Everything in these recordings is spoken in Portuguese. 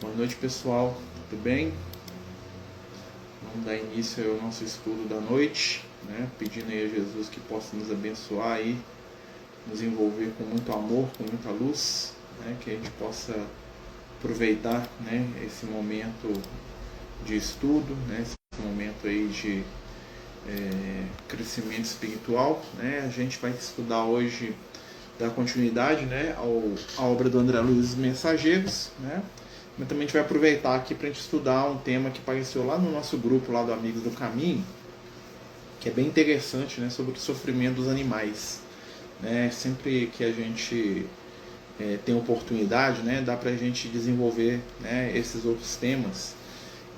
Boa noite, pessoal, tudo bem? Vamos dar início ao nosso estudo da noite, né? Pedindo aí a Jesus que possa nos abençoar aí, nos envolver com muito amor, com muita luz, né? Que a gente possa aproveitar, né, esse momento de estudo, né? Esse momento aí de crescimento espiritual, né? A gente vai estudar hoje, dar continuidade, né, à obra do André Luiz Mensageiros, né? Mas também a gente vai aproveitar aqui para a gente estudar um tema que apareceu lá no nosso grupo lá do Amigos do Caminho, que é bem interessante, né, sobre o sofrimento dos animais, né? Sempre que a gente tem oportunidade, né, dá para a gente desenvolver, né, esses outros temas,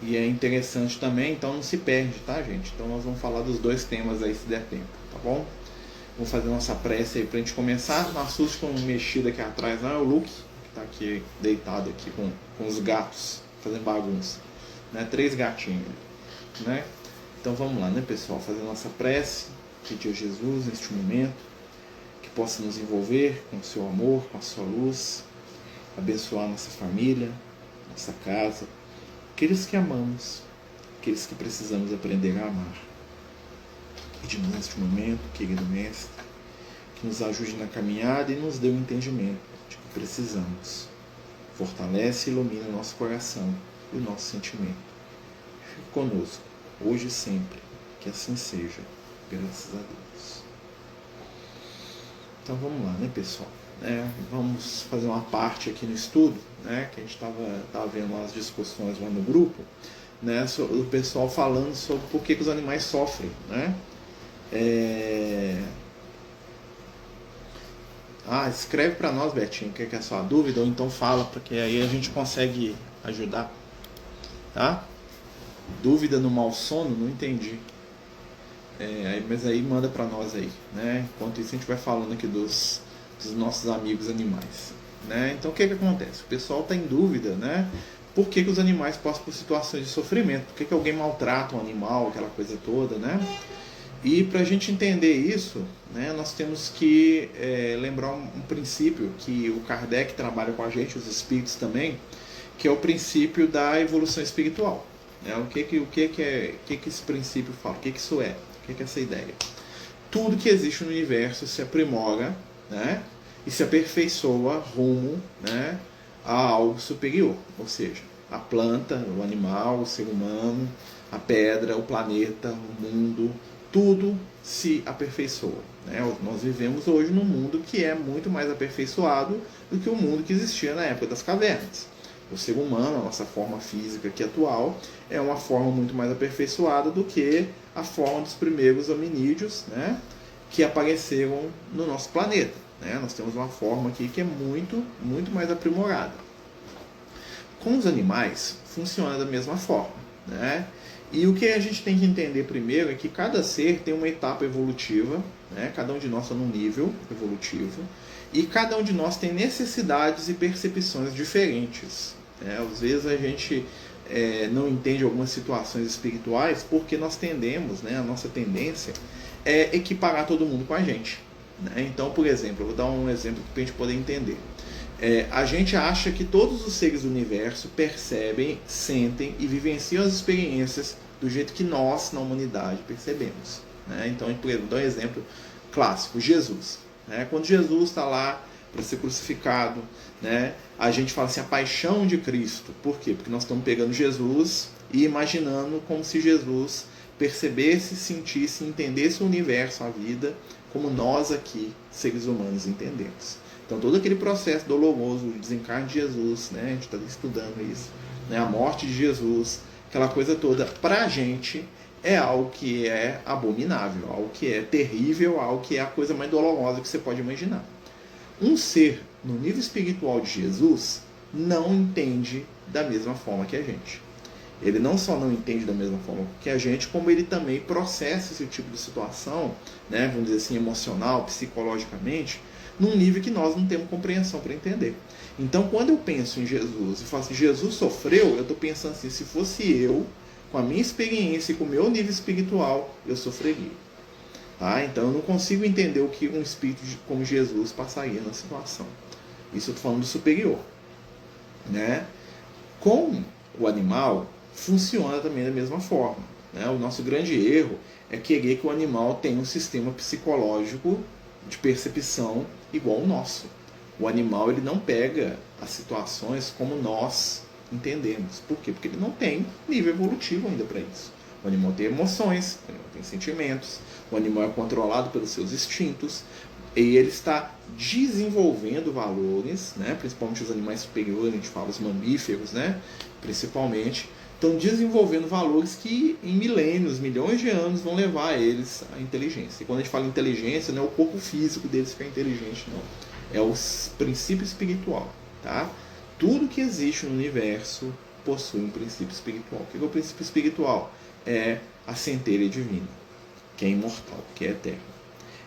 e é interessante também, então não se perde, tá, gente? Então nós vamos falar dos dois temas aí se der tempo, tá bom? Vamos fazer nossa prece aí pra gente começar. Não assuste com um mexido aqui atrás, não é o Luke, que tá aqui deitado aqui com os gatos, fazendo bagunça, né? 3 gatinhos, né? Então vamos lá, né, pessoal? Fazer nossa prece, pedir a Jesus neste momento que possa nos envolver com o seu amor, com a sua luz, abençoar nossa família, nossa casa, aqueles que amamos, aqueles que precisamos aprender a amar. Pedimos neste momento, querido Mestre, que nos ajude na caminhada e nos dê o entendimento de que precisamos. Fortalece e ilumina o nosso coração e o nosso sentimento. Fique conosco, hoje e sempre, que assim seja, graças a Deus. Então vamos lá, né, pessoal? Vamos fazer uma parte aqui no estudo, né, que a gente estava vendo as discussões lá no grupo, né, o pessoal falando sobre por que os animais sofrem, né? Escreve para nós, Betinho, que é a sua dúvida, ou então fala, porque aí a gente consegue ajudar, tá? Dúvida no mau sono? Não entendi. Mas aí manda para nós aí, né? Enquanto isso a gente vai falando aqui dos nossos amigos animais, né? Então o que acontece? O pessoal está em dúvida, né? Por que os animais passam por situações de sofrimento? Por que alguém maltrata um animal, aquela coisa toda, né? E para a gente entender isso, né, nós temos que lembrar um princípio que o Kardec trabalha com a gente, os espíritos também, que é o princípio da evolução espiritual. Né? O que esse princípio fala? O que isso é? O que é essa ideia? Tudo que existe no universo se aprimora, né, e se aperfeiçoa rumo, né, a algo superior. Ou seja, a planta, o animal, o ser humano, a pedra, o planeta, o mundo, tudo se aperfeiçoa. Né? Nós vivemos hoje num mundo que é muito mais aperfeiçoado do que o mundo que existia na época das cavernas. O ser humano, a nossa forma física aqui atual, é uma forma muito mais aperfeiçoada do que a forma dos primeiros hominídeos, né, que apareceram no nosso planeta. Né? Nós temos uma forma aqui que é muito, muito mais aprimorada. Com os animais, funciona da mesma forma. Né? E o que a gente tem que entender primeiro é que cada ser tem uma etapa evolutiva, né? Cada um de nós está num nível evolutivo, e cada um de nós tem necessidades e percepções diferentes. Né? Às vezes a gente não entende algumas situações espirituais porque nós tendemos, né? A nossa tendência é equiparar todo mundo com a gente. Né? Então, por exemplo, eu vou dar um exemplo para a gente poder entender. A gente acha que todos os seres do universo percebem, sentem e vivenciam as experiências do jeito que nós, na humanidade, percebemos. Né? Então, por exemplo, vou dar um exemplo clássico, Jesus. Né? Quando Jesus está lá para ser crucificado, né, a gente fala assim, a paixão de Cristo. Por quê? Porque nós estamos pegando Jesus e imaginando como se Jesus percebesse, sentisse, entendesse o universo, a vida, como nós aqui, seres humanos, entendemos. Então todo aquele processo doloroso, o desencarne de Jesus, né, a gente está estudando isso, né, a morte de Jesus, aquela coisa toda, para a gente é algo que é abominável, algo que é terrível, algo que é a coisa mais dolorosa que você pode imaginar. Um ser no nível espiritual de Jesus não entende da mesma forma que a gente. Ele não só não entende da mesma forma que a gente, como ele também processa esse tipo de situação, né, vamos dizer assim, emocional, psicologicamente, num nível que nós não temos compreensão para entender. Então, quando eu penso em Jesus e falo assim, Jesus sofreu, eu estou pensando assim, se fosse eu, com a minha experiência e com o meu nível espiritual, eu sofreria. Tá? Então, eu não consigo entender o que um espírito como Jesus passaria na situação. Isso eu estou falando do superior. Né? Com o animal, funciona também da mesma forma, né? O nosso grande erro é querer que o animal tenha um sistema psicológico de percepção igual ao nosso. O animal ele não pega as situações como nós entendemos. Por quê? Porque ele não tem nível evolutivo ainda para isso. O animal tem emoções, o animal tem sentimentos, o animal é controlado pelos seus instintos e ele está desenvolvendo valores, né? Principalmente os animais superiores, a gente fala os mamíferos, né? Principalmente, estão desenvolvendo valores que em milênios, milhões de anos vão levar eles à inteligência. E quando a gente fala inteligência, não é o corpo físico deles que é inteligente, não. É o princípio espiritual, tá? Tudo que existe no universo possui um princípio espiritual. O que é o princípio espiritual? É a centelha divina, que é imortal, que é eterna.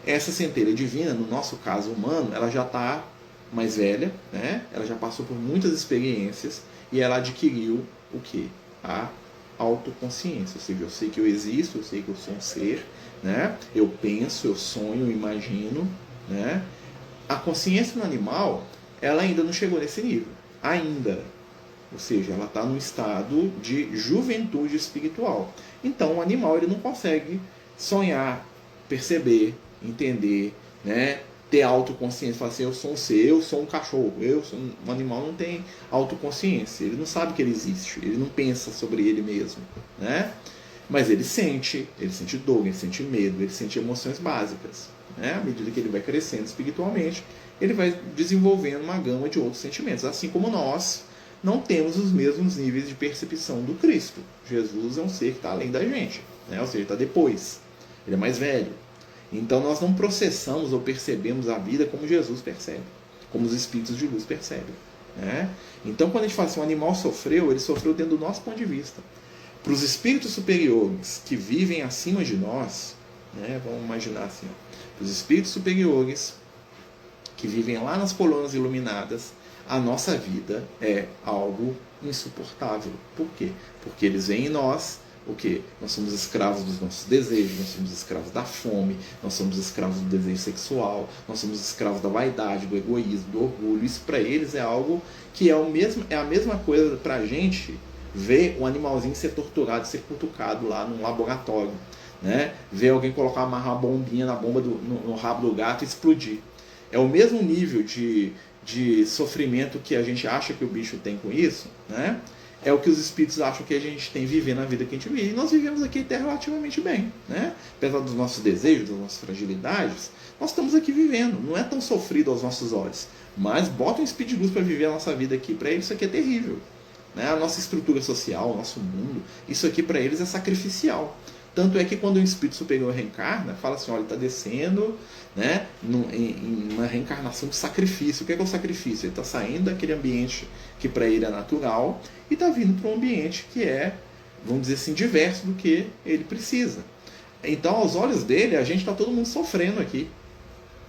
Essa centelha divina, no nosso caso humano, ela já está mais velha, né? Ela já passou por muitas experiências e ela adquiriu o quê? A autoconsciência. Ou seja, eu sei que eu existo, eu sei que eu sou um ser, né? Eu penso, eu sonho, eu imagino, né? A consciência no animal, ela ainda não chegou nesse nível. Ainda. Ou seja, ela está no estado de juventude espiritual. Então, o animal ele não consegue sonhar, perceber, entender, né? Ter autoconsciência. Falar assim, eu sou um ser, eu sou um cachorro. Um animal não tem autoconsciência. Ele não sabe que ele existe. Ele não pensa sobre ele mesmo, né? Mas ele sente dor, ele sente medo, ele sente emoções básicas. Né? À medida que ele vai crescendo espiritualmente, ele vai desenvolvendo uma gama de outros sentimentos. Assim como nós não temos os mesmos níveis de percepção do Cristo. Jesus é um ser que está além da gente, né? Ou seja, está depois. Ele é mais velho. Então nós não processamos ou percebemos a vida como Jesus percebe, como os espíritos de luz percebem. Né? Então quando a gente fala assim, o animal sofreu, ele sofreu dentro do nosso ponto de vista. Para os espíritos superiores que vivem acima de nós, né? Vamos imaginar assim, para os espíritos superiores que vivem lá nas colunas iluminadas, a nossa vida é algo insuportável. Por quê? Porque eles veem em nós o quê? Nós somos escravos dos nossos desejos, nós somos escravos da fome, nós somos escravos do desejo sexual, nós somos escravos da vaidade, do egoísmo, do orgulho. Isso para eles é algo que é a mesma coisa para a gente ver um animalzinho ser torturado, ser cutucado lá num laboratório. Né? Ver alguém amarrar uma bombinha na bomba no rabo do gato e explodir. É o mesmo nível de sofrimento que a gente acha que o bicho tem com isso, né? É o que os espíritos acham que a gente tem vivendo a vida que a gente vive. E nós vivemos aqui até relativamente bem, né? Apesar dos nossos desejos, das nossas fragilidades, nós estamos aqui vivendo. Não é tão sofrido aos nossos olhos. Mas bota um espírito de luz para viver a nossa vida aqui. Para eles isso aqui é terrível. Né? A nossa estrutura social, o nosso mundo, isso aqui para eles é sacrificial. Tanto é que quando um espírito superior reencarna, fala assim, olha, ele está descendo, né, em uma reencarnação de sacrifício. O que é o sacrifício? Ele está saindo daquele ambiente que para ele é natural e está vindo para um ambiente que é, vamos dizer assim, diverso do que ele precisa. Então, aos olhos dele, a gente está todo mundo sofrendo aqui.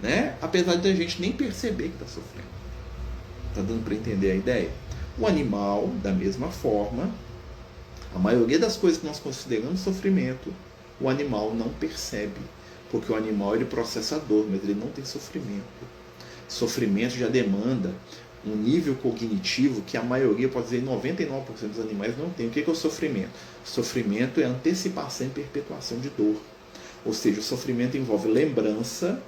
Né? Apesar de a gente nem perceber que está sofrendo. Está dando para entender a ideia? O animal, da mesma forma, a maioria das coisas que nós consideramos sofrimento, o animal não percebe. Porque o animal ele processa a dor, mas ele não tem sofrimento. Sofrimento já demanda um nível cognitivo que a maioria, pode dizer 99% dos animais não tem. O que é o sofrimento? Sofrimento é antecipação e perpetuação de dor. Ou seja, o sofrimento envolve lembrança,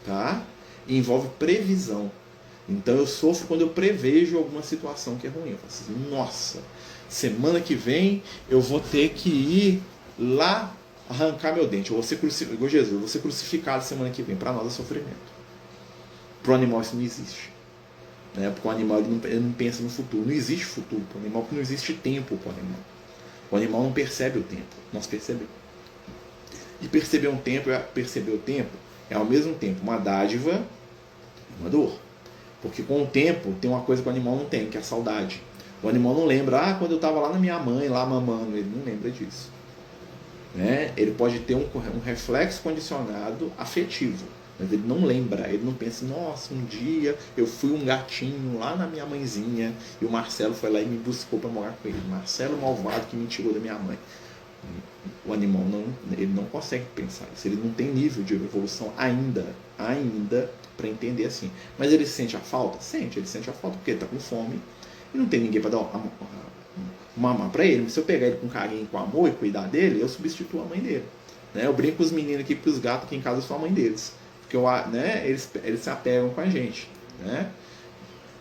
tá? E envolve previsão. Então eu sofro quando eu prevejo alguma situação que é ruim. Eu falo assim, nossa, semana que vem eu vou ter que ir lá arrancar meu dente. Eu vou ser crucificado, Jesus, eu vou ser crucificado semana que vem. Para nós é sofrimento. Para o animal isso não existe. Né? Porque o animal ele não pensa no futuro. Não existe futuro para o animal, porque não existe tempo para o animal. O animal não percebe o tempo. Nós percebemos. E perceber o tempo é ao mesmo tempo uma dádiva e uma dor. Porque com o tempo tem uma coisa que o animal não tem, que é a saudade. O animal não lembra, quando eu estava lá na minha mãe, lá mamando, ele não lembra disso. Né? Ele pode ter um reflexo condicionado afetivo, mas ele não lembra, ele não pensa, nossa, um dia eu fui um gatinho lá na minha mãezinha e o Marcelo foi lá e me buscou para morar com ele. Marcelo malvado que me tirou da minha mãe. O animal ele não consegue pensar isso, ele não tem nível de evolução ainda para entender assim. Mas ele sente a falta? Ele sente a falta porque ele está com fome e não tem ninguém para dar mamar para ele. Mas se eu pegar ele com carinho, com amor e cuidar dele, eu substituo a mãe dele. Né? Eu brinco com os meninos aqui, para os gatos aqui em casa, eu sou a mãe deles. Porque né, eles se apegam com a gente. Né?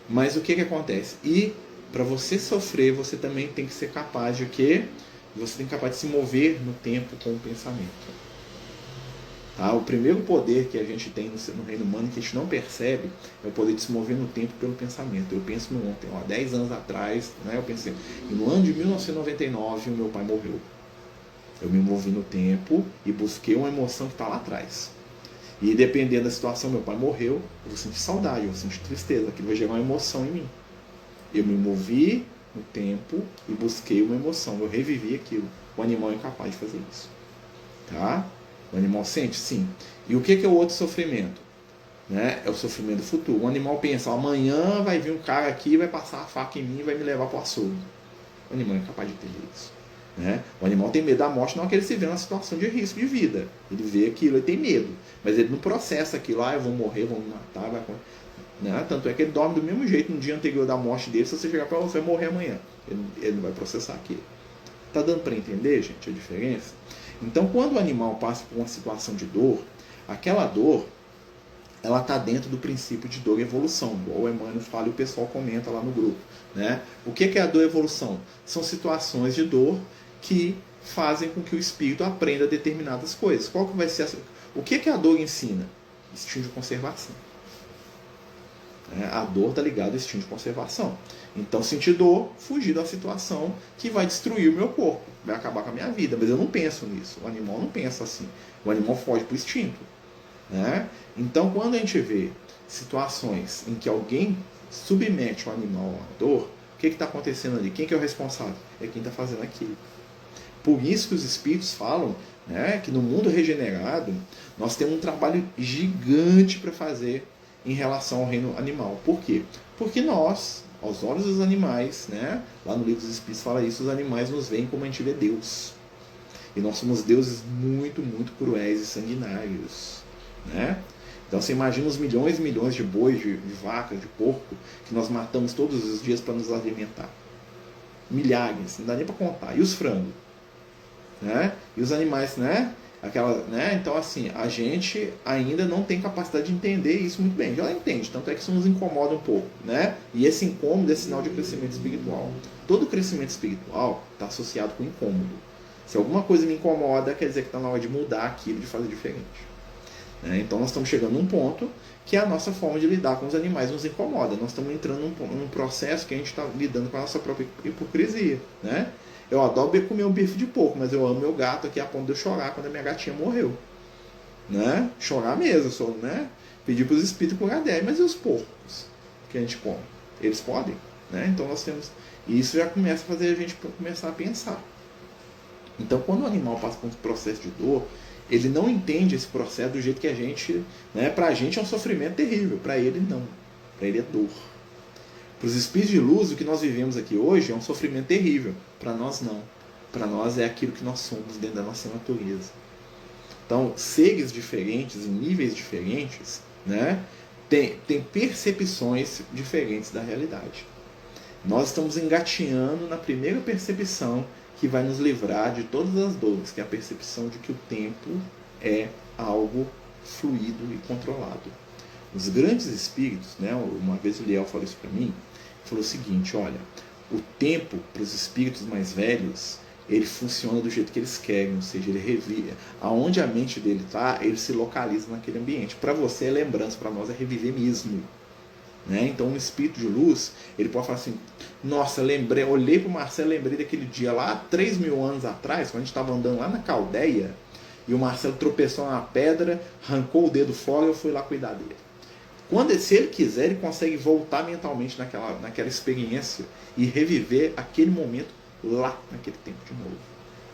Mas o que acontece? E para você sofrer, você também tem que ser capaz de quê? Você tem que ser capaz de se mover no tempo com o pensamento. Tá? O primeiro poder que a gente tem no reino humano, que a gente não percebe, é o poder de se mover no tempo pelo pensamento. Eu penso no ontem, 10 anos atrás, né, eu pensei, no ano de 1999 o meu pai morreu. Eu me movi no tempo e busquei uma emoção que está lá atrás. E dependendo da situação, meu pai morreu, eu vou sentir saudade, eu vou sentir tristeza, aquilo vai gerar uma emoção em mim. Eu me movi no tempo e busquei uma emoção, eu revivi aquilo. O animal é incapaz de fazer isso. Tá? O animal sente? Sim. E o que é o outro sofrimento? Né? É o sofrimento futuro. O animal pensa, amanhã vai vir um cara aqui, vai passar a faca em mim e vai me levar para o açougue. O animal é incapaz de entender isso. Né? O animal tem medo da morte não é que ele se vê numa situação de risco de vida. Ele vê aquilo, ele tem medo. Mas ele não processa aquilo, eu vou morrer, vão me matar. Né? Tanto é que ele dorme do mesmo jeito no dia anterior da morte dele. Se você chegar para você, vai morrer amanhã. Ele não vai processar aquilo. Tá dando para entender, gente, a diferença? Então, quando o animal passa por uma situação de dor, aquela dor, ela está dentro do princípio de dor e evolução, igual o Emmanuel fala e o pessoal comenta lá no grupo. Né? O que é a dor e evolução? São situações de dor que fazem com que o espírito aprenda determinadas coisas. Qual que vai ser o que a dor ensina? Instinto de conservação. A dor está ligada ao instinto de conservação. Então, sentir dor, fugir da situação que vai destruir o meu corpo, vai acabar com a minha vida. Mas eu não penso nisso. O animal não pensa assim. O animal foge para o instinto. Né? Então, quando a gente vê situações em que alguém submete o animal à dor, o que está acontecendo ali? Quem que é o responsável? É quem está fazendo aquilo. Por isso que os espíritos falam, né, que no mundo regenerado nós temos um trabalho gigante para fazer em relação ao reino animal. Por quê? Porque nós, aos olhos dos animais, né, lá no livro dos Espíritos fala isso, os animais nos veem como a gente vê Deus. E nós somos deuses muito, muito cruéis e sanguinários. Né? Então você imagina os milhões e milhões de bois, de vacas, de porco, que nós matamos todos os dias para nos alimentar. Milhares, não dá nem para contar. E os frangos? Né? E os animais, né? Então, assim, a gente ainda não tem capacidade de entender isso muito bem. Já entende, tanto é que isso nos incomoda um pouco. Né? E esse incômodo é sinal de crescimento espiritual. Todo crescimento espiritual está associado com incômodo. Se alguma coisa me incomoda, quer dizer que está na hora de mudar aquilo, de fazer diferente. Então nós estamos chegando num ponto que a nossa forma de lidar com os animais nos incomoda. Nós estamos entrando num processo que a gente está lidando com a nossa própria hipocrisia. Né? Eu adoro comer um bife de porco, mas eu amo meu gato aqui a ponto de eu chorar quando a minha gatinha morreu. Né? Chorar mesmo, né? Pedir para os espíritos curar dela. Mas e os porcos que a gente come? Eles podem? Né? Então nós temos... E isso já começa a fazer a gente começar a pensar. Então quando o animal passa por um processo de dor, ele não entende esse processo do jeito que a gente... Né? Para a gente é um sofrimento terrível, para ele não. Para ele é dor. Para os espíritos de luz, o que nós vivemos aqui hoje é um sofrimento terrível. Para nós não. Para nós é aquilo que nós somos dentro da nossa natureza. Então, seres diferentes, em níveis diferentes, né? tem percepções diferentes da realidade. Nós estamos engatinhando na primeira percepção que vai nos livrar de todas as dores, que é a percepção de que o tempo é algo fluido e controlado. Os grandes espíritos, né, uma vez o Liel falou isso para mim, falou o seguinte, olha, o tempo para os espíritos mais velhos, ele funciona do jeito que eles querem, ou seja, ele revive. Aonde a mente dele está, ele se localiza naquele ambiente. Para você é lembrança, para nós é reviver mesmo. Né? Então um espírito de luz, ele pode falar assim, nossa, olhei para o Marcelo, lembrei daquele dia lá, 3.000 anos atrás, quando a gente estava andando lá na Caldeia, e o Marcelo tropeçou na pedra, arrancou o dedo fora e eu fui lá cuidar dele. Se ele quiser, ele consegue voltar mentalmente naquela experiência e reviver aquele momento lá naquele tempo de novo.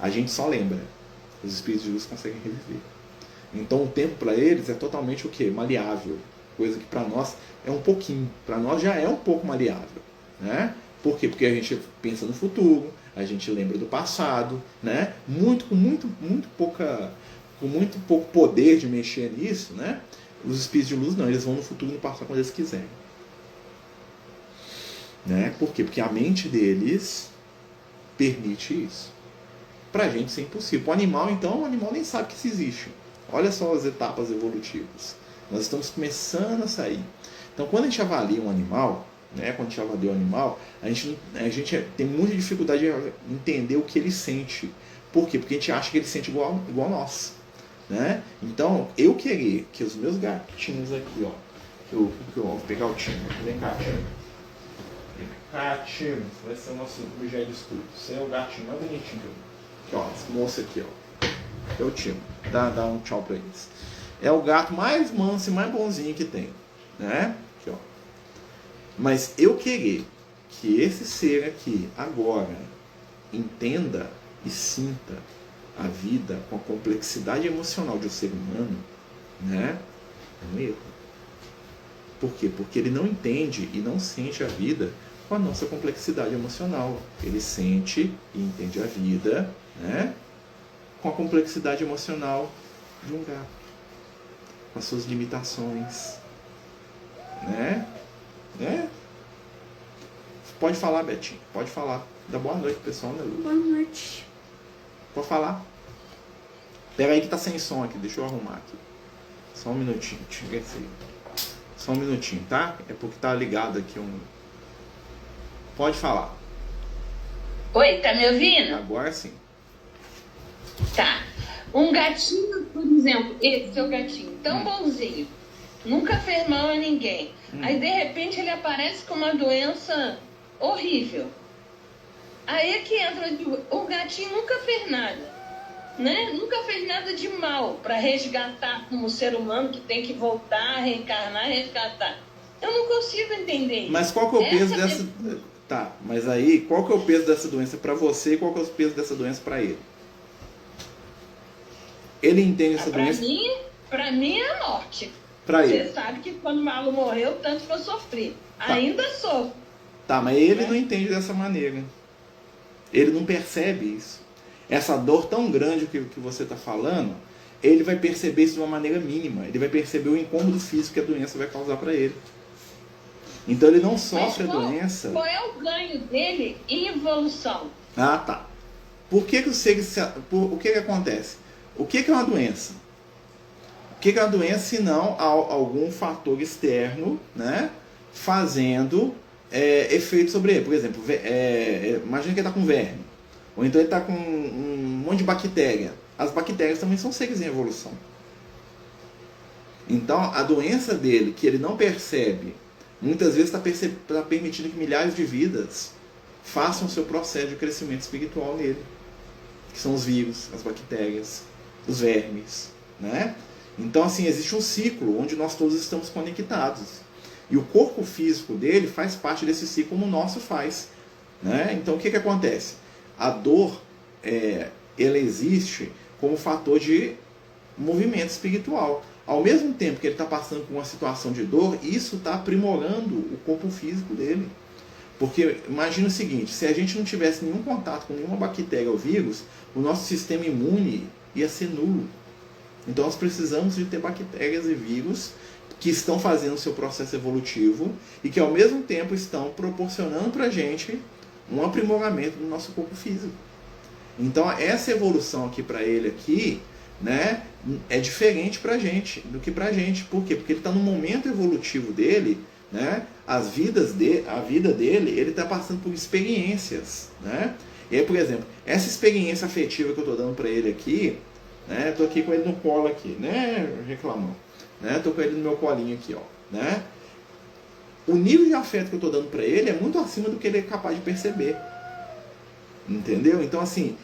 A gente só lembra. Os espíritos de luz conseguem reviver. Então o tempo para eles é totalmente o quê? Maleável. Coisa que para nós é um pouquinho. Para nós já é um pouco maleável. Né? Por quê? Porque a gente pensa no futuro, a gente lembra do passado, né? Com muito pouco poder de mexer nisso, né? Os espíritos de luz não, eles vão no futuro e no passado quando eles quiserem. Né? Por quê? Porque a mente deles permite isso. Pra gente isso é impossível. O animal, então, o animal nem sabe que isso existe. Olha só as etapas evolutivas. Nós estamos começando a sair. Então, quando a gente avalia um animal, né, quando a gente avalia um animal, a gente tem muita dificuldade de entender o que ele sente. Por quê? Porque a gente acha que ele sente igual a nós. Né? Então, eu querer que os meus gatinhos aqui, ó, vou pegar o Timo. Vem cá, Timo. Vem cá, Timo. Vai ser o nosso objeto de estudo. Você é o gatinho mais bonitinho. Aqui, ó, esse moço aqui, ó. É o Timo. Dá um tchau pra eles. É o gato mais manso e mais bonzinho que tem. Né? Aqui, ó. Mas eu querer que esse ser aqui, agora, entenda e sinta a vida com a complexidade emocional de um ser humano, né? É um erro. Por quê? Porque ele não entende e não sente a vida com a nossa complexidade emocional. Ele sente e entende a vida, né, com a complexidade emocional de um gato, com as suas limitações, né? Pode falar, Betinho, pode falar. Dá boa noite, pessoal, né, Lu? Boa noite. Pode falar. Pera aí que tá sem som aqui, deixa eu arrumar aqui. Só um minutinho, só um minutinho, tá? É porque tá ligado aqui um... Pode falar. Oi, tá me ouvindo? Agora sim. Tá. Um gatinho, por exemplo, esse seu gatinho, tão bonzinho, nunca fez mal a ninguém. Aí, de repente, ele aparece com uma doença horrível. Aí é que entra, o gatinho nunca fez nada, né? Nunca fez nada de mal para resgatar como ser humano que tem que voltar, reencarnar, resgatar. Eu não consigo entender isso. Mas qual que é o peso dessa... Tá, mas aí, qual que é o peso dessa doença para você e qual que é o peso dessa doença para ele? Ele entende essa doença? Pra mim é a morte. Pra ele. Você sabe que quando o Malu morreu, tanto que eu sofri. Tá. Ainda sofro. Tá, mas ele não entende dessa maneira. Ele não percebe isso. Essa dor tão grande que você está falando, ele vai perceber isso de uma maneira mínima. Ele vai perceber o incômodo físico que a doença vai causar para ele. Então ele não sofre a doença. Qual é o ganho dele em evolução? Ah, tá. Por que os seres... O que acontece? O que é uma doença? O que é uma doença se não algum fator externo, né, fazendo efeito sobre ele? Por exemplo, imagina que ele está com verme. Ou então ele está com um monte de bactéria. As bactérias também são seres em evolução. Então a doença dele, que ele não percebe, muitas vezes está permitindo que milhares de vidas façam o seu processo de crescimento espiritual nele. Que são os vírus, as bactérias, os vermes, né? Então, assim, existe um ciclo onde nós todos estamos conectados. E o corpo físico dele faz parte desse ciclo como o nosso faz, né? Então, o que acontece? A dor, ela existe como fator de movimento espiritual. Ao mesmo tempo que ele está passando por uma situação de dor, isso está aprimorando o corpo físico dele. Porque imagina o seguinte, se a gente não tivesse nenhum contato com nenhuma bactéria ou vírus, o nosso sistema imune ia ser nulo. Então nós precisamos de ter bactérias e vírus que estão fazendo o seu processo evolutivo e que ao mesmo tempo estão proporcionando para a gente um aprimoramento do nosso corpo físico. Então essa evolução aqui para ele aqui, né, é diferente para a gente do que para a gente. Por quê? Porque ele está no momento evolutivo dele, né? A vida dele, ele está passando por experiências, né? E aí, por exemplo, essa experiência afetiva que eu estou dando para ele aqui, né? Estou aqui com ele no colo aqui, né? Reclamando, né? Estou com ele no meu colinho aqui, ó, né? O nível de afeto que eu estou dando para ele é muito acima do que ele é capaz de perceber, entendeu? Então, assim,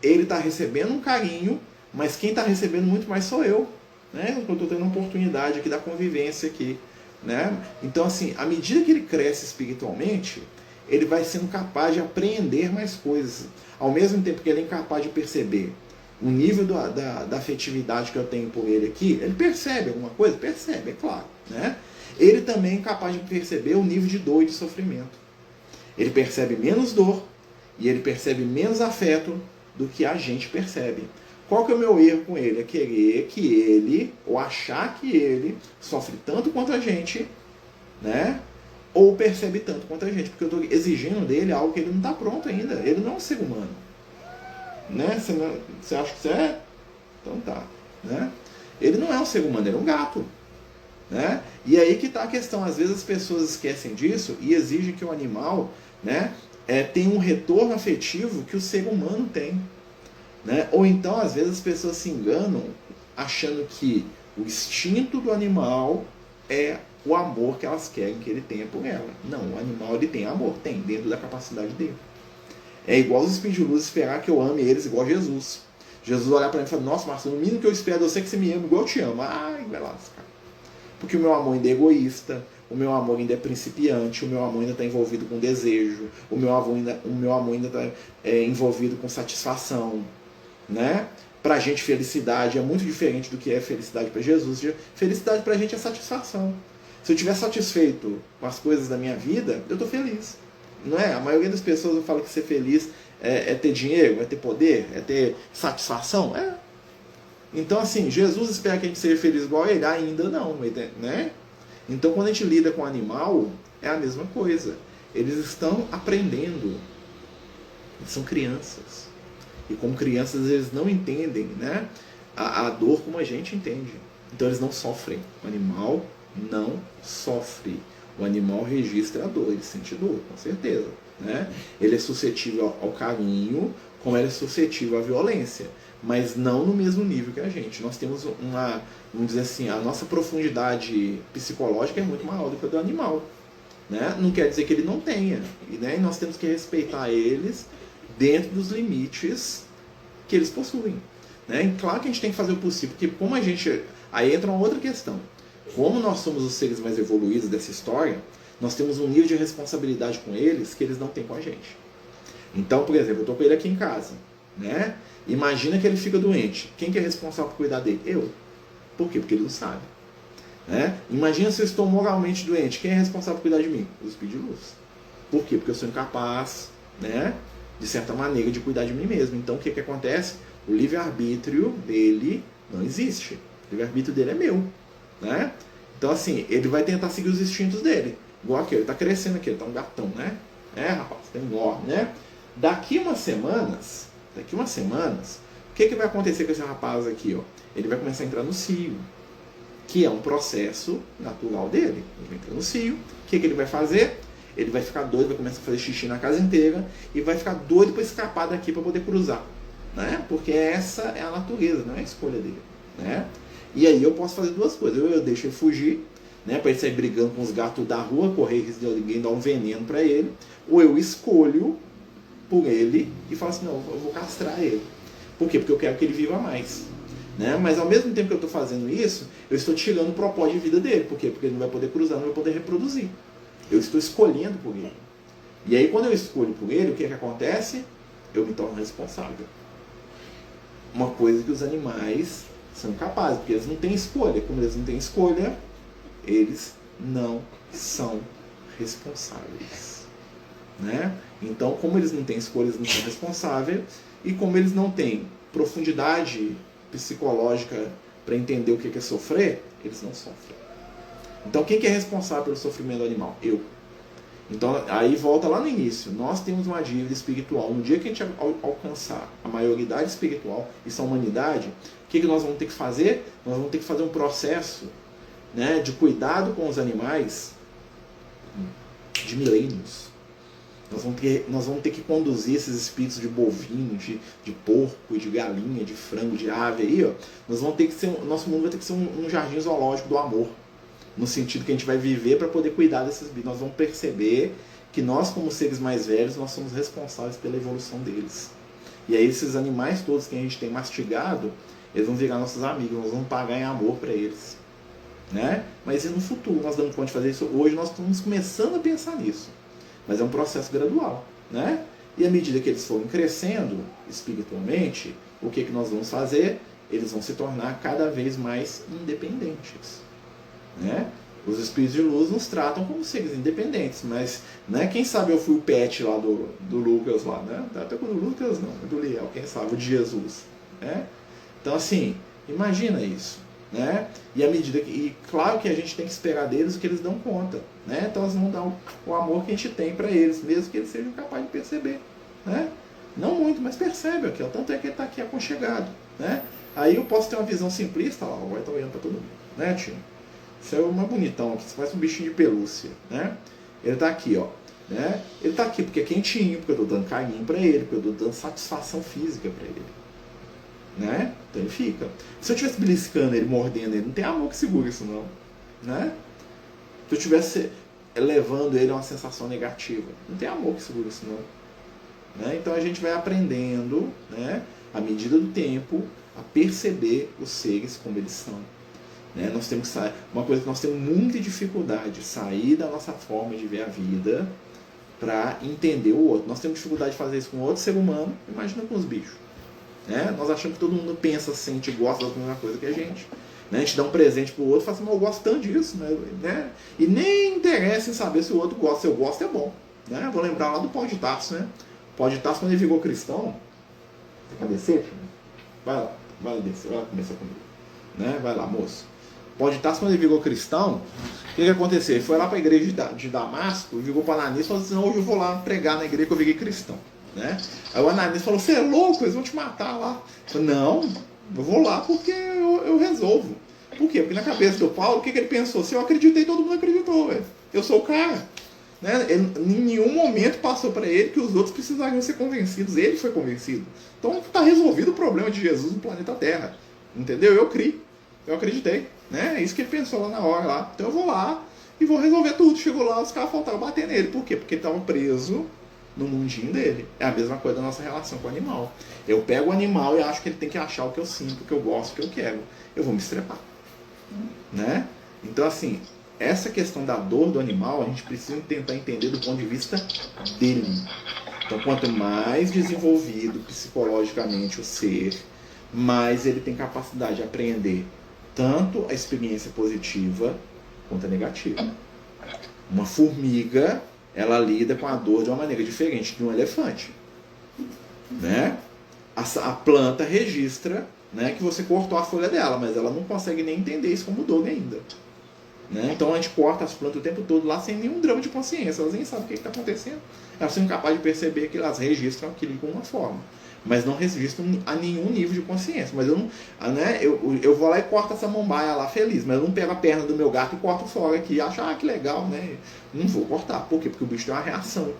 ele está recebendo um carinho, mas quem está recebendo muito mais sou eu, né? Eu estou tendo uma oportunidade aqui da convivência aqui. Né? Então, assim, à medida que ele cresce espiritualmente, ele vai sendo capaz de apreender mais coisas. Ao mesmo tempo que ele é incapaz de perceber o nível da afetividade que eu tenho por ele aqui, ele percebe alguma coisa? Percebe, é claro. Né? Ele também é incapaz de perceber o nível de dor e de sofrimento. Ele percebe menos dor e ele percebe menos afeto do que a gente percebe. Qual que é o meu erro com ele? É querer que ele, ou achar que ele, sofre tanto quanto a gente, né? ou percebe tanto quanto a gente, porque eu estou exigindo dele algo que ele não está pronto ainda. Ele não é um ser humano. Né? Você acha que você é? Então tá. Né? Ele não é um ser humano, ele é um gato. Né? E aí que está a questão. Às vezes as pessoas esquecem disso e exigem que o animal, né, tenha um retorno afetivo que o ser humano tem. Né? Ou então, às vezes, as pessoas se enganam achando que o instinto do animal é o amor que elas querem que ele tenha por ela. Não, o animal ele tem amor, tem, dentro da capacidade dele. É igual os espíritos de luz esperar que eu ame eles igual Jesus. Jesus olhar para mim e falar, nossa, Marcelo, o mínimo que eu espero é você que você me ama igual eu te amo. Ai, vai lascar. Porque o meu amor ainda é egoísta, o meu amor ainda é principiante, o meu amor ainda está envolvido com desejo, o meu amor ainda está envolvido com satisfação. Né? Para a gente, felicidade é muito diferente do que é felicidade para Jesus. Felicidade para a gente é satisfação. Se eu estiver satisfeito com as coisas da minha vida, eu estou feliz. Não é? A maioria das pessoas fala que ser feliz é ter dinheiro, é ter poder, é ter satisfação. É. Então, assim, Jesus espera que a gente seja feliz igual a ele? Ainda não. Né? Então, quando a gente lida com o animal, é a mesma coisa. Eles estão aprendendo. Eles são crianças. E como crianças, eles não entendem, né, a dor como a gente entende. Então, eles não sofrem. O animal não sofre. O animal registra a dor, ele sente dor, com certeza. Né? Ele é suscetível ao carinho, como ele é suscetível à violência. Mas não no mesmo nível que a gente. Nós temos vamos dizer assim, a nossa profundidade psicológica é muito maior do que a do animal. Né? Não quer dizer que ele não tenha. E nós temos que respeitar eles dentro dos limites que eles possuem. Né? E claro que a gente tem que fazer o possível, porque como a gente... Aí entra uma outra questão. Como nós somos os seres mais evoluídos dessa história, nós temos um nível de responsabilidade com eles que eles não têm com a gente. Então, por exemplo, eu estou com ele aqui em casa. Né? Imagina que ele fica doente. Quem que é responsável por cuidar dele? Eu. Por quê? Porque ele não sabe. Né? Imagina se eu estou moralmente doente. Quem é responsável por cuidar de mim? Os espíritos de luz. Por quê? Porque eu sou incapaz, né, de certa maneira, de cuidar de mim mesmo. Então, o que acontece? O livre-arbítrio dele não existe. O livre-arbítrio dele é meu. Né? Então, assim, ele vai tentar seguir os instintos dele. Igual aqui, ele está crescendo aqui, ele está um gatão, né? Rapaz, tem enorme, né? Daqui umas semanas, o que vai acontecer com esse rapaz aqui? Ó? Ele vai começar a entrar no cio, que é um processo natural dele. Ele vai entrar no cio, o que ele vai fazer? Ele vai ficar doido, vai começar a fazer xixi na casa inteira e vai ficar doido para escapar daqui para poder cruzar. Né? Porque essa é a natureza, não é a escolha dele. Né? E aí eu posso fazer duas coisas. Eu deixo ele fugir, né, para ele sair brigando com os gatos da rua, correr risco de alguém dar um veneno para ele, ou eu escolho por ele e falo assim, não, eu vou castrar ele. Por quê? Porque eu quero que ele viva mais. Né? Mas ao mesmo tempo que eu estou fazendo isso, eu estou tirando o propósito de vida dele. Por quê? Porque ele não vai poder cruzar, não vai poder reproduzir. Eu estou escolhendo por ele. E aí quando eu escolho por ele, o que acontece? Eu me torno responsável. Uma coisa que os animais são capazes, porque eles não têm escolha. Como eles não têm escolha, eles não são responsáveis. Né? Então, como eles não têm escolha, eles não são responsáveis. E como eles não têm profundidade psicológica para entender o que é sofrer, eles não sofrem. Então, quem que é responsável pelo sofrimento do animal? Eu. Então, aí volta lá no início. Nós temos uma dívida espiritual. No dia que a gente alcançar a maioridade espiritual, isso é a humanidade, o que nós vamos ter que fazer? Nós vamos ter que fazer um processo, né, de cuidado com os animais de milênios. Nós vamos ter que conduzir esses espíritos de bovino, de porco, de galinha, de frango, de ave aí, ó. Nosso mundo vai ter que ser um jardim zoológico do amor. No sentido que a gente vai viver para poder cuidar desses bichos. Nós vamos perceber que nós, como seres mais velhos, nós somos responsáveis pela evolução deles. E aí esses animais todos que a gente tem mastigado, eles vão virar nossos amigos, nós vamos pagar em amor para eles. Né? Mas e no futuro nós damos conta de fazer isso? Hoje nós estamos começando a pensar nisso. Mas é um processo gradual. Né? E à medida que eles forem crescendo espiritualmente, o que nós vamos fazer? Eles vão se tornar cada vez mais independentes. Né? Os espíritos de luz nos tratam como seres independentes, mas, né, quem sabe eu fui o pet lá do Lucas lá, né? Até quando o Lucas não, do Liel, quem sabe, o de Jesus. Né? Então assim, imagina isso. Né? E à medida que, e claro que a gente tem que esperar deles o que eles dão conta. né? Então nós vamos dar o amor que a gente tem para eles, mesmo que eles sejam capazes de perceber, né? Não muito, mas percebe aqui, ó, tanto é que ele está aqui aconchegado, né? Aí eu posso ter uma visão simplista, ó, vai estar olhando para todo mundo, né, tio? Isso é uma bonitão aqui, isso parece um bichinho de pelúcia, né? Ele está aqui, ó, né? Ele está aqui porque é quentinho, porque eu estou dando carinho para ele, porque eu estou dando satisfação física para ele, né? Então ele fica. Se eu estivesse beliscando ele, mordendo ele, não tem amor que segura isso não, né? Se eu estivesse levando ele a uma sensação negativa, não tem amor que segura isso não, né? Então a gente vai aprendendo, né, à medida do tempo, a perceber os seres como eles são, né? Nós temos que sair, uma coisa que nós temos muita dificuldade, sair da nossa forma de ver a vida para entender o outro. Nós temos dificuldade de fazer isso com outro ser humano, imagina com os bichos, né? Nós achamos que todo mundo pensa, sente, gosta da mesma coisa que a gente, né? A gente dá um presente pro outro e fala assim, eu gosto tanto disso, né? E nem interessa em saber se o outro gosta. Se eu gosto é bom, né? Vou lembrar lá do Pau de Tarso, né? O Pau de Tarso, quando ele ficou cristão, você quer descer? Vai lá descer, vai lá começar comigo, né? Vai lá, moço. O Pau de Tarso, quando ele virou cristão, o que aconteceu? Ele foi lá para a igreja de Damasco, virou para Ananias e falou assim, não, hoje eu vou lá pregar na igreja que eu virei cristão, né? Aí o Ananias falou, você é louco, eles vão te matar lá. Eu falei, não, eu vou lá porque eu resolvo. Por quê? Porque na cabeça do Paulo, o que ele pensou? Se eu acreditei, todo mundo acreditou, velho. Eu sou o cara. Né? Ele, em nenhum momento passou para ele que os outros precisariam ser convencidos. Ele foi convencido. Então está resolvido o problema de Jesus no planeta Terra. Entendeu? Eu criei. Eu acreditei. Né? É isso que ele pensou lá na hora. Lá. Então eu vou lá e vou resolver tudo. Chegou lá, os caras faltaram bater nele. Por quê? Porque ele estava preso no mundinho dele. É a mesma coisa da nossa relação com o animal. Eu pego o animal e acho que ele tem que achar o que eu sinto, o que eu gosto, o que eu quero. Eu vou me estrepar. Né? Então, assim, essa questão da dor do animal, a gente precisa tentar entender do ponto de vista dele. Então, quanto mais desenvolvido psicologicamente o ser, mais ele tem capacidade de apreender tanto a experiência positiva quanto a negativa. Uma formiga, ela lida com a dor de uma maneira diferente de um elefante, né? A planta registra, né, que você cortou a folha dela, mas ela não consegue nem entender isso como dor ainda, né? Então a gente corta as plantas o tempo todo lá sem nenhum drama de consciência, elas nem sabem o que está acontecendo, elas são incapazes de perceber que elas registram aquilo de alguma forma, mas não registram a nenhum nível de consciência. Mas eu não, né, eu vou lá e corto essa samambaia lá feliz, mas eu não pego a perna do meu gato e corto fora aqui e acho, que legal, né? Não vou cortar. Por quê? Porque o bicho tem uma reação.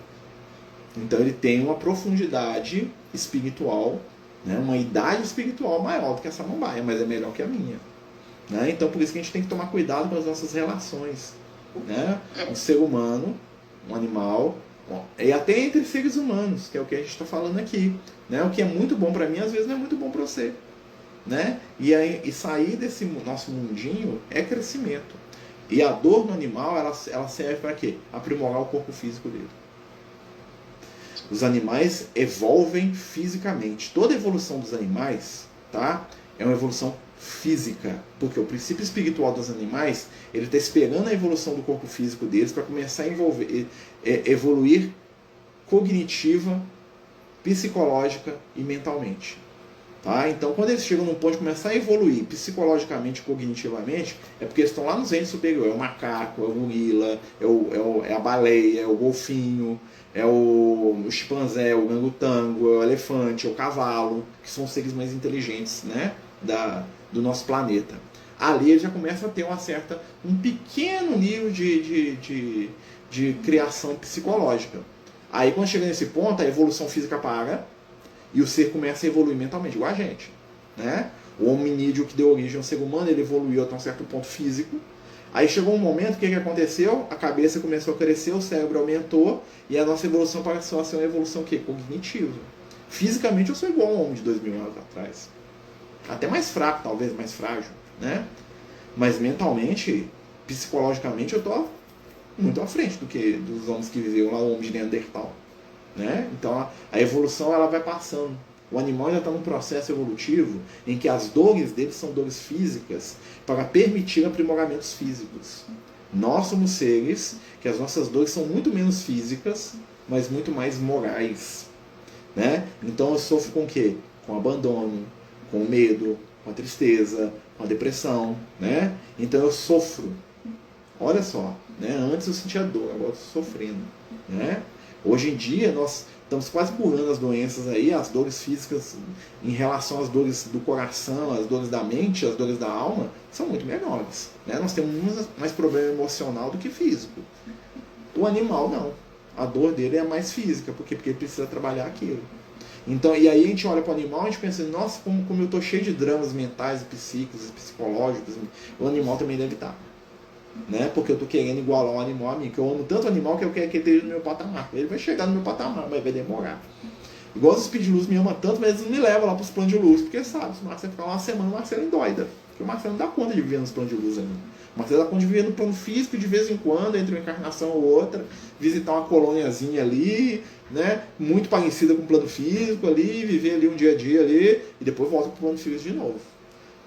Então ele tem uma profundidade espiritual, né, uma idade espiritual maior do que a samambaia, mas é melhor que a minha. Né? Então por isso que a gente tem que tomar cuidado com as nossas relações. Né? Um ser humano, um animal, e até entre seres humanos, que é o que a gente está falando aqui. Né? O que é muito bom para mim, às vezes não é muito bom para você. Né? E sair desse nosso mundinho é crescimento. E a dor no animal, ela serve para quê? Aprimorar o corpo físico dele. Os animais evolvem fisicamente. Toda evolução dos animais, tá, é uma evolução física. Porque o princípio espiritual dos animais, ele está esperando a evolução do corpo físico deles para começar a evoluir cognitiva, psicológica e mentalmente. Tá? Então, quando eles chegam num ponto de começar a evoluir psicologicamente e cognitivamente, é porque eles estão lá nos reinos superiores. É o macaco, é o gorila, é a baleia, é o golfinho, é o chimpanzé, o orangotango, é o elefante, é o cavalo, que são os seres mais inteligentes, né, do nosso planeta. Ali ele já começa a ter um pequeno nível de criação psicológica. Aí quando chega nesse ponto, a evolução física para e o ser começa a evoluir mentalmente, igual a gente. Né? O hominídeo que deu origem ao ser humano, ele evoluiu até um certo ponto físico. Aí chegou um momento, o que aconteceu? A cabeça começou a crescer, o cérebro aumentou e a nossa evolução passou a ser uma evolução cognitiva. Fisicamente eu sou igual a um homem de 2000 anos atrás. Até mais fraco, talvez, mais frágil. Né? Mas mentalmente, psicologicamente, eu estou muito à frente dos homens que viveram lá, o homem de Neandertal. Né? Então a evolução ela vai passando. O animal ainda está num processo evolutivo em que as dores dele são dores físicas para permitir aprimoramentos físicos. Nós somos seres que as nossas dores são muito menos físicas, mas muito mais morais. Né? Então eu sofro com o quê? Com o abandono, com o medo, com a tristeza, com a depressão. Né? Então eu sofro. Olha só, né? Antes eu sentia dor, agora eu estou sofrendo, né? Hoje em dia nós estamos quase curando as doenças aí, as dores físicas em relação às dores do coração, as dores da mente, as dores da alma, são muito menores, né? Nós temos mais problema emocional do que físico. O animal não. A dor dele é mais física, porque ele precisa trabalhar aquilo. Então, e aí a gente olha para o animal e a gente pensa, nossa, como eu estou cheio de dramas mentais, psíquicos, psicológicos, o animal também deve estar. Né? Porque eu estou querendo igualar o animal a mim, que eu amo tanto o animal que eu quero que ele esteja no meu patamar. Ele vai chegar no meu patamar, mas vai demorar. Igual os Speed Luz me amam tanto, mas eles não me levam lá para os planos de luz, porque sabe, se o Marcelo ficar uma semana, o Marcelo endoida. Porque o Marcelo não dá conta de viver nos planos de luz ainda. O Marcelo dá conta de viver no plano físico de vez em quando, entre uma encarnação ou outra, visitar uma colôniazinha ali, né? Muito parecida com o plano físico ali, viver ali um dia a dia ali, e depois volta para o plano físico de novo.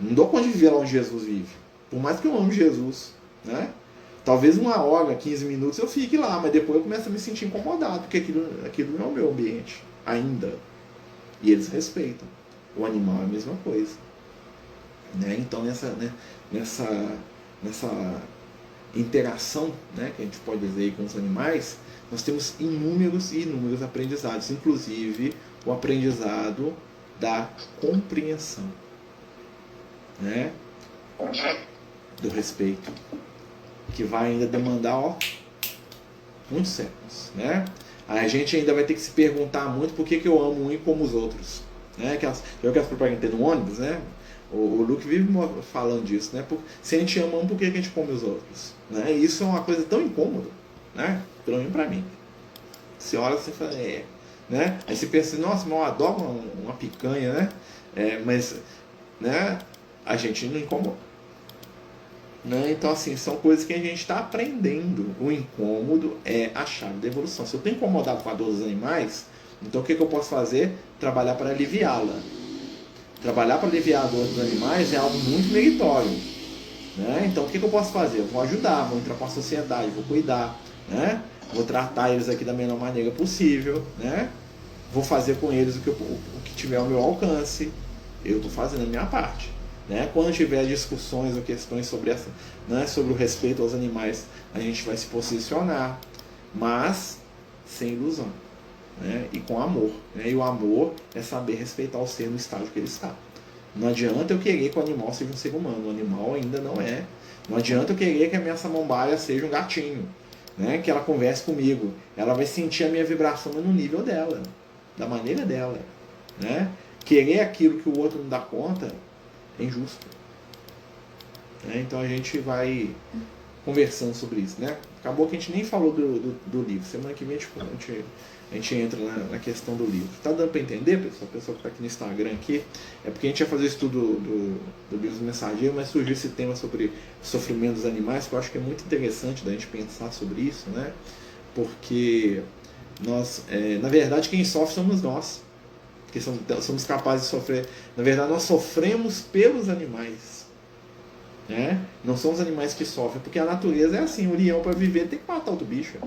Não dou conta de viver lá onde Jesus vive. Por mais que eu ame Jesus, né? Talvez 1 hora, 15 minutos eu fique lá, mas depois eu começo a me sentir incomodado, porque aquilo não é o meu ambiente ainda. E eles respeitam. O animal é a mesma coisa. Né? Então nessa interação, né, que a gente pode dizer aí com os animais, nós temos inúmeros e inúmeros aprendizados, inclusive o aprendizado da compreensão, né? Do respeito, que vai ainda demandar muitos séculos, né? A gente ainda vai ter que se perguntar muito por que eu amo um e como os outros, né? Já que as propagandas tem no ônibus, né? O Luke vive falando disso, né? Se a gente ama um, por que a gente come os outros? Né? E isso é uma coisa tão incômoda, né? Pelo menos pra mim. Você olha e você fala, né? Aí você pensa, nossa, mas eu adoro uma picanha, né? Mas, né? A gente não incomoda. Né? Então, assim, são coisas que a gente está aprendendo. O incômodo é a chave da evolução. Se eu estou incomodado com a dor dos animais, então o que eu posso fazer? Trabalhar para aliviá-la. Trabalhar para aliviar a dor dos animais é algo muito meritório. Né? Então, o que eu posso fazer? Eu vou ajudar, vou entrar para a sociedade, vou cuidar, né? Vou tratar eles aqui da melhor maneira possível, né? Vou fazer com eles o que tiver ao meu alcance. Eu estou fazendo a minha parte. Né? Quando tiver discussões ou questões sobre sobre o respeito aos animais, a gente vai se posicionar, mas sem ilusão, né? E com amor, né? E o amor é saber respeitar o ser no estágio que ele está. Não adianta eu querer que o animal seja um ser humano, o animal ainda não é. Não adianta eu querer que a minha samambaia seja um gatinho, né? Que ela converse comigo, ela vai sentir a minha vibração no nível dela, da maneira dela, né? Querer aquilo que o outro não dá conta é injusto. Né? Então a gente vai conversando sobre isso, né? Acabou que a gente nem falou do livro. Semana que vem a gente entra na questão do livro. Tá dando para entender, pessoal? A pessoa que está aqui no Instagram aqui, é porque a gente ia fazer o estudo do livro do Mensageiro, mas surgiu esse tema sobre sofrimento dos animais, que eu acho que é muito interessante da gente pensar sobre isso, né? Porque nós, na verdade, quem sofre somos nós. Porque somos capazes de sofrer. Na verdade, nós sofremos pelos animais. Né? Não são os animais que sofrem, porque a natureza é assim, o leão para viver tem que matar outro bicho.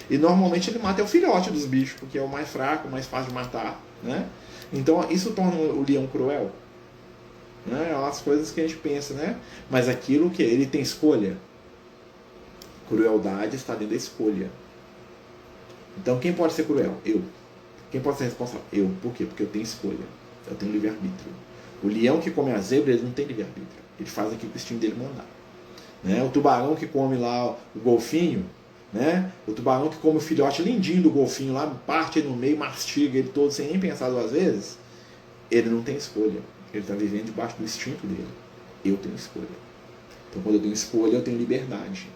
E normalmente ele mata o filhote dos bichos, porque é o mais fraco, o mais fácil de matar. Né? Então isso torna o leão cruel. Né? É as coisas que a gente pensa, né? Mas aquilo que ele tem escolha. Crueldade está dentro da escolha. Então quem pode ser cruel? Eu. Quem pode ser responsável? Eu. Por quê? Porque eu tenho escolha. Eu tenho livre-arbítrio. O leão que come a zebra, ele não tem livre-arbítrio. Ele faz aquilo que o instinto dele mandar. Né? O tubarão que come lá o golfinho, né? O tubarão que come o filhote lindinho do golfinho lá, parte ele no meio, mastiga ele todo sem nem pensar 2 vezes, ele não tem escolha. Ele está vivendo debaixo do instinto dele. Eu tenho escolha. Então quando eu tenho escolha, eu tenho liberdade.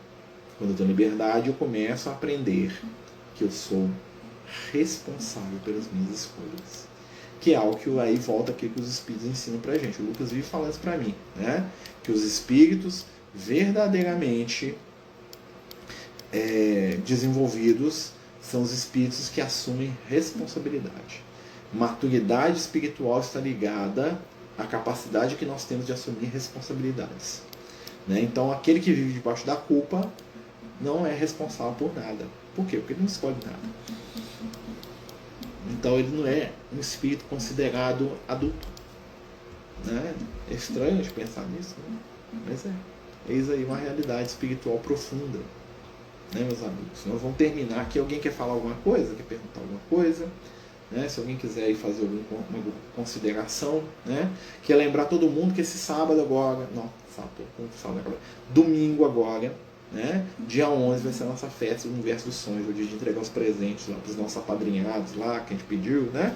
Quando eu tenho liberdade, eu começo a aprender que eu sou responsável pelas minhas escolhas, que é algo que aí volta aqui que os espíritos ensinam pra gente. O Lucas vive falando isso pra mim, né? Que os espíritos verdadeiramente desenvolvidos são os espíritos que assumem responsabilidade. Maturidade espiritual está ligada à capacidade que nós temos de assumir responsabilidades, né? Então aquele que vive debaixo da culpa não é responsável por nada. Por quê? Porque ele não escolhe nada. Então ele não é um espírito considerado adulto. Né? É estranho de pensar nisso, né? Mas Eis aí uma realidade espiritual profunda, né, meus amigos? Nós vamos terminar aqui. Alguém quer falar alguma coisa? Quer perguntar alguma coisa? Né? Se alguém quiser ir fazer alguma consideração, né? Quer lembrar todo mundo que esse sábado agora, não, sábado agora, domingo agora, né? Dia 11 vai ser a nossa festa do Universo dos Sonhos, o dia de entregar os presentes lá para os nossos apadrinhados lá, que a gente pediu, né?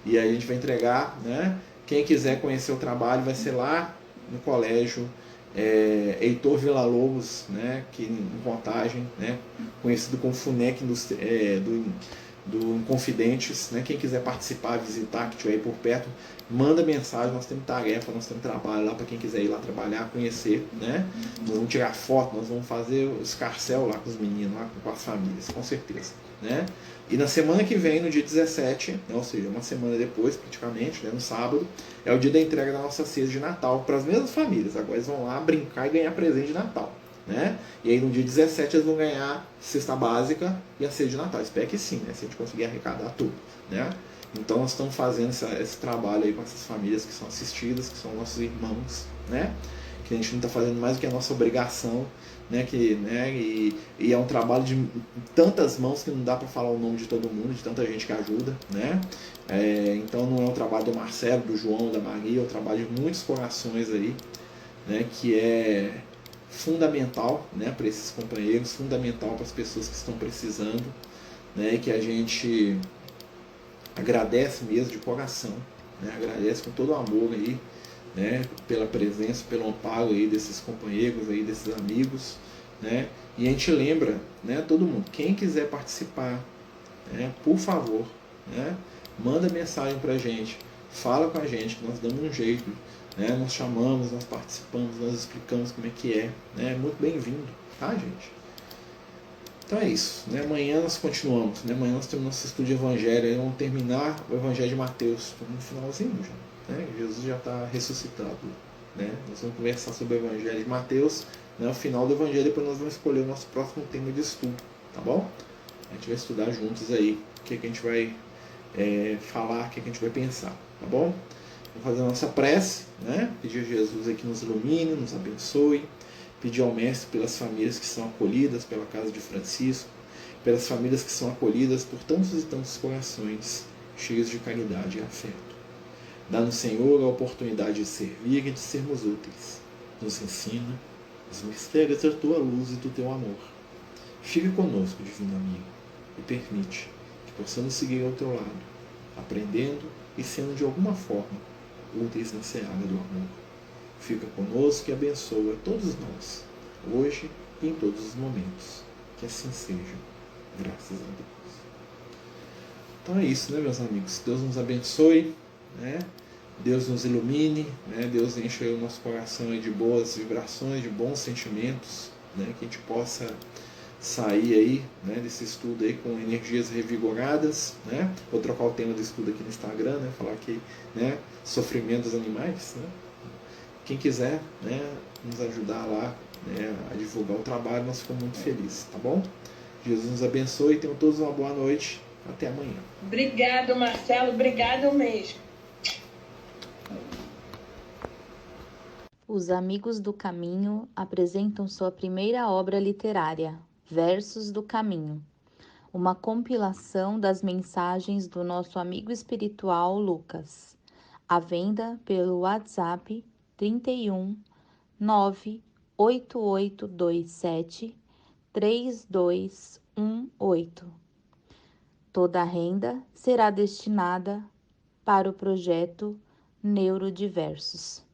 E aí a gente vai entregar, né? Quem quiser conhecer o trabalho vai ser lá no colégio Heitor Villa-Lobos, né? Que em Contagem, né? Conhecido como FUNEC do Inconfidentes, né? Quem quiser participar, visitar, que estiver aí por perto, manda mensagem. Nós temos tarefa, nós temos trabalho lá para quem quiser ir lá trabalhar, conhecer, né? Nós vamos tirar foto, nós vamos fazer o escarcel lá com os meninos, lá com as famílias, com certeza, né? E na semana que vem, no dia 17, né? Ou seja, uma semana depois, praticamente, né? No sábado, é o dia da entrega da nossa ceia de Natal para as mesmas famílias. Agora eles vão lá brincar e ganhar presente de Natal, né? E aí no dia 17 eles vão ganhar cesta básica e a ceia de Natal. Espero que sim, né? Se a gente conseguir arrecadar tudo, né? Então nós estamos fazendo esse trabalho aí com essas famílias que são assistidas, que são nossos irmãos, né? Que a gente não está fazendo mais do que a nossa obrigação, né? E é um trabalho de tantas mãos que não dá para falar o nome de todo mundo, de tanta gente que ajuda, né? Então não é um trabalho do Marcelo, do João, da Maria, é um trabalho de muitos corações aí, né? Que é fundamental, né, para esses companheiros, fundamental para as pessoas que estão precisando, né, e que a gente agradece mesmo de coração, né, agradece com todo o amor aí, né, pela presença, pelo amparo aí desses companheiros aí, desses amigos, né, e a gente lembra, né, todo mundo, quem quiser participar, né, por favor, né, manda mensagem pra gente, fala com a gente, que nós damos um jeito, né, nós chamamos, nós participamos, nós explicamos como é que é, né, muito bem-vindo, tá, gente? Então é isso, né? Amanhã nós continuamos, né? Amanhã nós temos nosso estudo de Evangelho, aí vamos terminar o Evangelho de Mateus, no finalzinho já, né? Jesus já está ressuscitado, né? Nós vamos conversar sobre o Evangelho de Mateus, né? O final do Evangelho, depois nós vamos escolher o nosso próximo tema de estudo, tá bom? A gente vai estudar juntos aí, o que a gente vai falar, o que a gente vai pensar, tá bom? Vamos fazer a nossa prece, né? Pedir a Jesus aí que nos ilumine, nos abençoe, pedir ao Mestre pelas famílias que são acolhidas pela casa de Francisco, pelas famílias que são acolhidas por tantos e tantos corações cheios de caridade e afeto. Dá-nos, Senhor, a oportunidade de servir e de sermos úteis. Nos ensina os mistérios da tua luz e do teu amor. Fica conosco, divino amigo, e permite que possamos seguir ao teu lado, aprendendo e sendo de alguma forma úteis na seara do amor. Fica conosco e abençoa todos nós, hoje e em todos os momentos. Que assim seja, graças a Deus. Então é isso, né, meus amigos? Deus nos abençoe, né? Deus nos ilumine, né? Deus enche o nosso coração de boas vibrações, de bons sentimentos, né? Que a gente possa sair aí, né, desse estudo aí com energias revigoradas, né? Vou trocar o tema do estudo aqui no Instagram, né? Falar aqui, né, sofrimento dos animais, né? Quem quiser, né, nos ajudar lá, né, a divulgar o trabalho, nós ficamos muito felizes, tá bom? Jesus nos abençoe, tenham todos uma boa noite, até amanhã. Obrigado, Marcelo, obrigado mesmo. Os Amigos do Caminho apresentam sua primeira obra literária, Versos do Caminho, uma compilação das mensagens do nosso amigo espiritual Lucas, à venda pelo WhatsApp 31 98827 3218. Toda a renda será destinada para o projeto Neurodiversos.